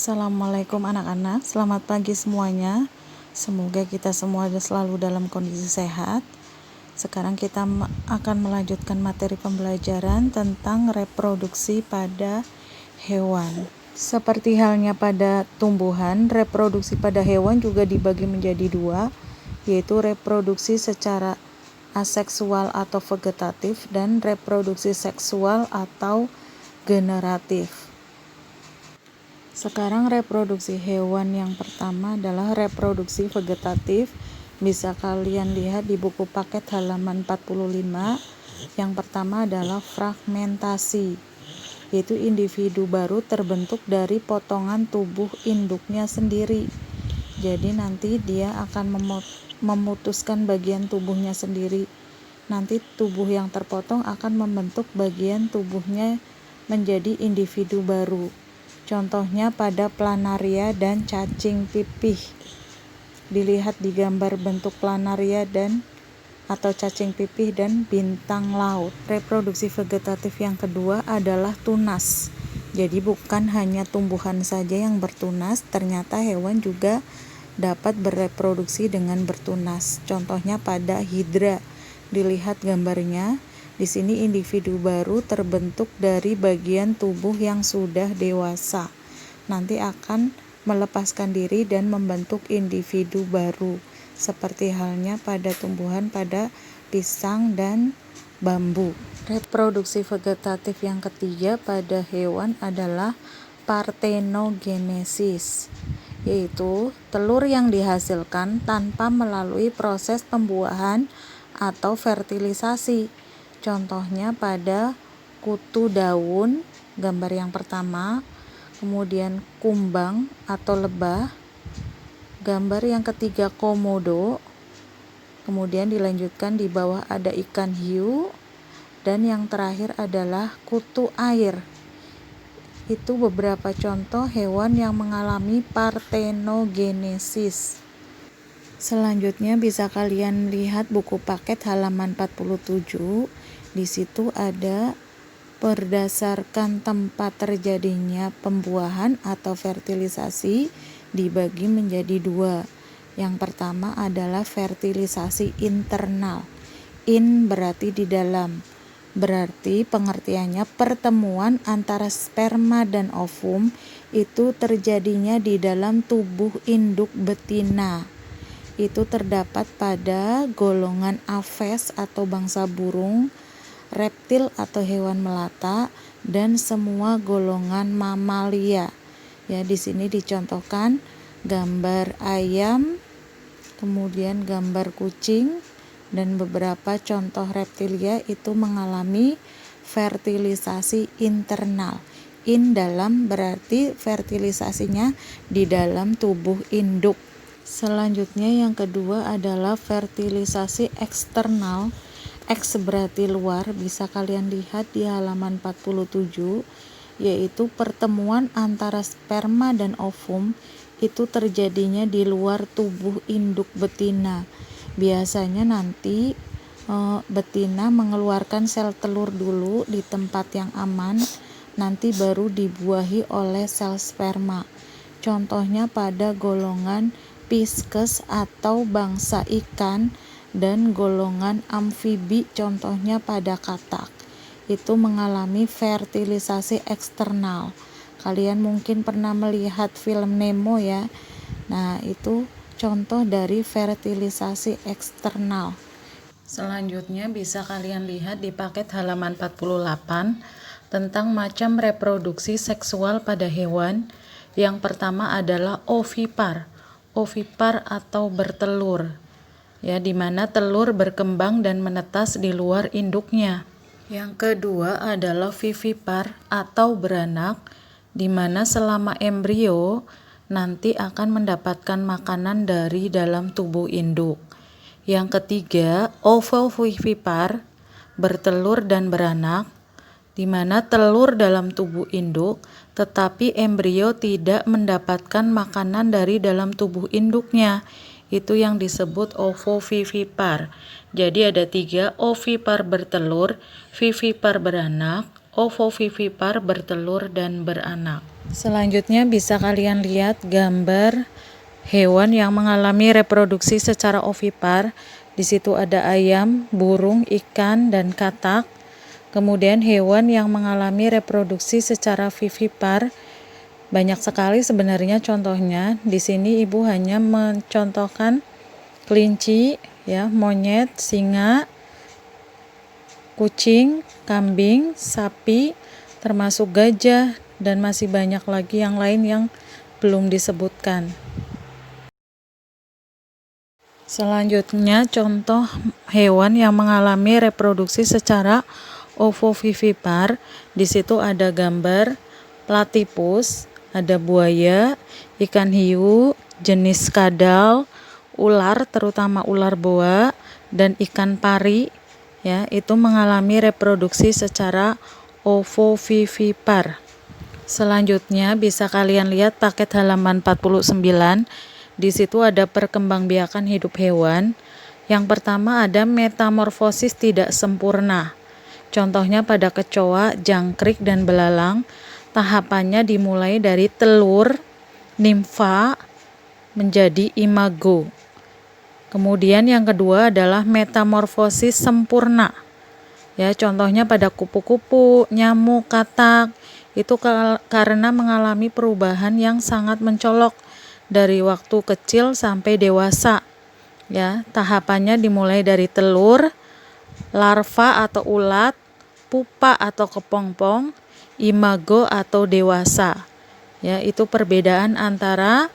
Assalamualaikum anak-anak, selamat pagi semuanya. Semoga kita semua selalu dalam kondisi sehat. Sekarang kita akan melanjutkan materi pembelajaran tentang reproduksi pada hewan. Seperti halnya pada tumbuhan, reproduksi pada hewan juga dibagi menjadi dua, yaitu reproduksi secara aseksual atau vegetatif dan reproduksi seksual atau generatif. Sekarang reproduksi hewan yang pertama adalah reproduksi vegetatif. Bisa kalian lihat di buku paket halaman 45. Yang pertama adalah fragmentasi, yaitu individu baru terbentuk dari potongan tubuh induknya sendiri. Jadi nanti dia akan memutuskan bagian tubuhnya sendiri. Nanti tubuh yang terpotong akan membentuk bagian tubuhnya menjadi individu baru. Contohnya pada planaria dan cacing pipih. Dilihat di gambar bentuk planaria atau cacing pipih dan bintang laut. Reproduksi vegetatif yang kedua adalah tunas. Jadi bukan hanya tumbuhan saja yang bertunas, ternyata hewan juga dapat bereproduksi dengan bertunas. Contohnya pada hidra. Dilihat gambarnya. Di sini individu baru terbentuk dari bagian tubuh yang sudah dewasa. Nanti akan melepaskan diri dan membentuk individu baru. Seperti halnya pada tumbuhan pada pisang dan bambu. Reproduksi vegetatif yang ketiga pada hewan adalah partenogenesis, yaitu telur yang dihasilkan tanpa melalui proses pembuahan atau fertilisasi. Contohnya pada kutu daun, gambar yang pertama, kemudian kumbang atau lebah, gambar yang ketiga komodo, kemudian dilanjutkan di bawah ada ikan hiu, dan yang terakhir adalah kutu air. Itu beberapa contoh hewan yang mengalami partenogenesis. Selanjutnya bisa kalian lihat buku paket halaman 47. Di situ ada berdasarkan tempat terjadinya pembuahan atau fertilisasi dibagi menjadi dua. Yang pertama adalah fertilisasi internal. In berarti di dalam. Berarti pengertiannya pertemuan antara sperma dan ovum itu terjadinya di dalam tubuh induk betina. Itu terdapat pada golongan aves atau bangsa burung, reptil atau hewan melata, dan semua golongan mamalia. Ya, di sini dicontohkan gambar ayam, kemudian gambar kucing, dan beberapa contoh reptilia itu mengalami fertilisasi internal. In dalam berarti fertilisasinya di dalam tubuh induk. Selanjutnya yang kedua adalah fertilisasi eksternal. X berarti luar, bisa kalian lihat di halaman 47, yaitu pertemuan antara sperma dan ovum itu terjadinya di luar tubuh induk betina. Biasanya nanti betina mengeluarkan sel telur dulu di tempat yang aman, nanti baru dibuahi oleh sel sperma. Contohnya pada golongan Pisces atau bangsa ikan, dan golongan amfibi, contohnya pada katak. Itu mengalami fertilisasi eksternal. Kalian mungkin pernah melihat film Nemo ya. Nah, itu contoh dari fertilisasi eksternal. Selanjutnya bisa kalian lihat di paket halaman 48 tentang macam reproduksi seksual pada hewan. Yang pertama adalah ovipar. Ovipar atau bertelur. Ya, di mana telur berkembang dan menetas di luar induknya. Yang kedua adalah vivipar atau beranak, di mana selama embrio nanti akan mendapatkan makanan dari dalam tubuh induk. Yang ketiga, ovovivipar, bertelur dan beranak, di mana telur dalam tubuh induk, tetapi embrio tidak mendapatkan makanan dari dalam tubuh induknya. Itu yang disebut ovovivipar. Jadi ada 3, ovipar bertelur, vivipar beranak, ovovivipar, bertelur dan beranak. Selanjutnya bisa kalian lihat gambar hewan yang mengalami reproduksi secara ovipar. Di situ ada ayam, burung, ikan, dan katak. Kemudian hewan yang mengalami reproduksi secara vivipar banyak sekali sebenarnya contohnya. Di sini ibu hanya mencontohkan kelinci, ya, monyet, singa, kucing, kambing, sapi, termasuk gajah, dan masih banyak lagi yang lain yang belum disebutkan. Selanjutnya contoh hewan yang mengalami reproduksi secara ovovivipar. Di situ ada gambar platypus, ada buaya, ikan hiu, jenis kadal, ular terutama ular boa, dan ikan pari, ya, itu mengalami reproduksi secara ovovivipar. Selanjutnya bisa kalian lihat paket halaman 49. Di situ ada perkembangbiakan hidup hewan. Yang pertama ada metamorfosis tidak sempurna. Contohnya pada kecoa, jangkrik, dan belalang. Tahapannya dimulai dari telur, nimfa, menjadi imago. Kemudian yang kedua adalah metamorfosis sempurna. Ya, contohnya pada kupu-kupu, nyamuk, katak. Itu karena mengalami perubahan yang sangat mencolok dari waktu kecil sampai dewasa. Ya, tahapannya dimulai dari telur, larva atau ulat, pupa atau kepompong, imago atau dewasa. Ya, itu perbedaan antara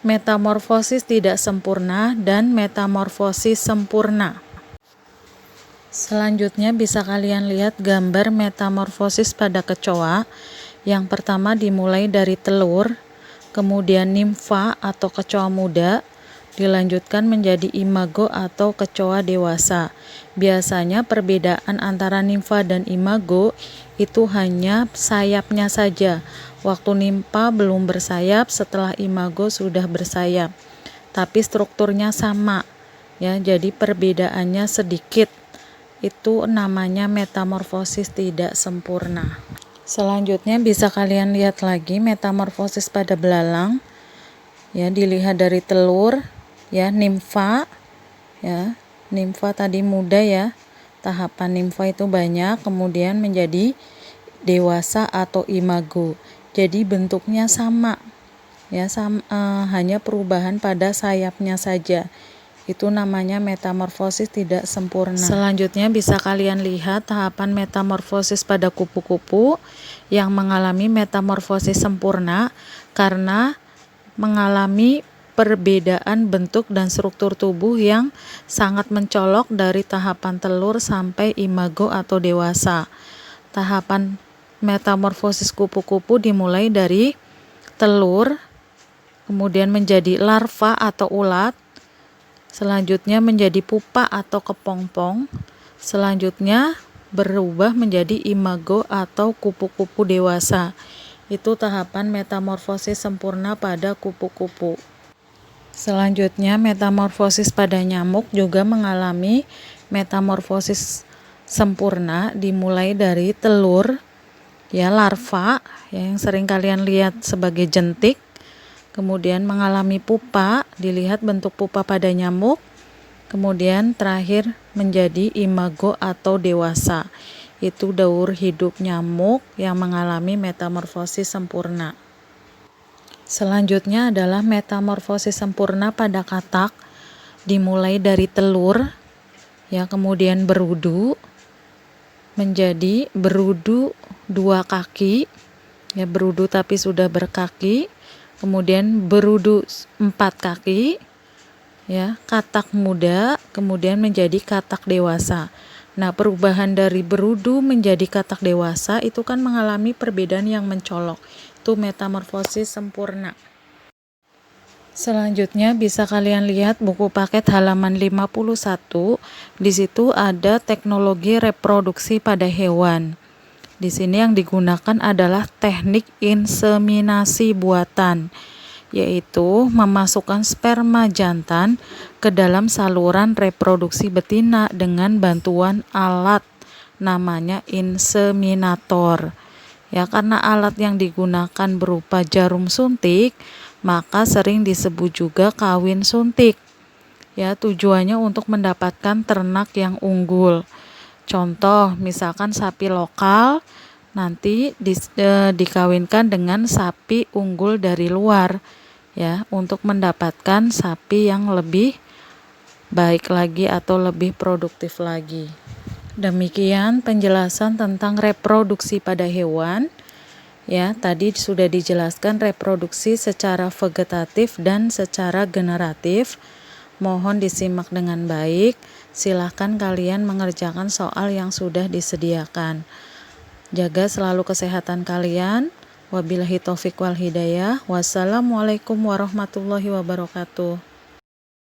metamorfosis tidak sempurna dan metamorfosis sempurna. Selanjutnya bisa kalian lihat gambar metamorfosis pada kecoa. Yang pertama dimulai dari telur, kemudian nimfa atau kecoa muda, dilanjutkan menjadi imago atau kecoa dewasa. Biasanya perbedaan antara nimfa dan imago itu hanya sayapnya saja. Waktu nimfa belum bersayap, setelah imago sudah bersayap. Tapi strukturnya sama, ya, jadi perbedaannya sedikit. Itu namanya metamorfosis tidak sempurna. Selanjutnya bisa kalian lihat lagi metamorfosis pada belalang. Ya, dilihat dari telur, ya, nimfa, ya, nimfa tadi muda, ya. Tahapan nimfa itu banyak, kemudian menjadi dewasa atau imago. Jadi bentuknya sama, ya, hanya perubahan pada sayapnya saja. Itu namanya metamorfosis tidak sempurna. Selanjutnya bisa kalian lihat tahapan metamorfosis pada kupu-kupu yang mengalami metamorfosis sempurna karena mengalami perbedaan bentuk dan struktur tubuh yang sangat mencolok dari tahapan telur sampai imago atau dewasa. Tahapan metamorfosis kupu-kupu dimulai dari telur, kemudian menjadi larva atau ulat, selanjutnya menjadi pupa atau kepompong, selanjutnya berubah menjadi imago atau kupu-kupu dewasa. Itu tahapan metamorfosis sempurna pada kupu-kupu. Selanjutnya metamorfosis pada nyamuk juga mengalami metamorfosis sempurna, dimulai dari telur, ya, larva, ya, yang sering kalian lihat sebagai jentik. Kemudian mengalami pupa, dilihat bentuk pupa pada nyamuk. Kemudian terakhir menjadi imago atau dewasa. Itu daur hidup nyamuk yang mengalami metamorfosis sempurna. Selanjutnya adalah metamorfosis sempurna pada katak, dimulai dari telur, ya, kemudian berudu, menjadi berudu 2 kaki, ya, berudu tapi sudah berkaki. Kemudian berudu 4 kaki, ya, katak muda, kemudian menjadi katak dewasa. Nah, perubahan dari berudu menjadi katak dewasa itu kan mengalami perbedaan yang mencolok. Itu metamorfosis sempurna. Selanjutnya bisa kalian lihat buku paket halaman 51. Di situ ada teknologi reproduksi pada hewan. Di sini yang digunakan adalah teknik inseminasi buatan, yaitu memasukkan sperma jantan ke dalam saluran reproduksi betina dengan bantuan alat namanya inseminator. Ya, karena alat yang digunakan berupa jarum suntik, maka sering disebut juga kawin suntik. Ya, tujuannya untuk mendapatkan ternak yang unggul. Contoh, misalkan sapi lokal nanti dikawinkan dengan sapi unggul dari luar, ya, untuk mendapatkan sapi yang lebih baik lagi atau lebih produktif lagi. Demikian penjelasan tentang reproduksi pada hewan. Ya, tadi sudah dijelaskan reproduksi secara vegetatif dan secara generatif. Mohon disimak dengan baik. Silahkan kalian mengerjakan soal yang sudah disediakan. Jaga selalu kesehatan kalian. Wabillahi taufik wal hidayah. Wassalamualaikum warahmatullahi wabarakatuh.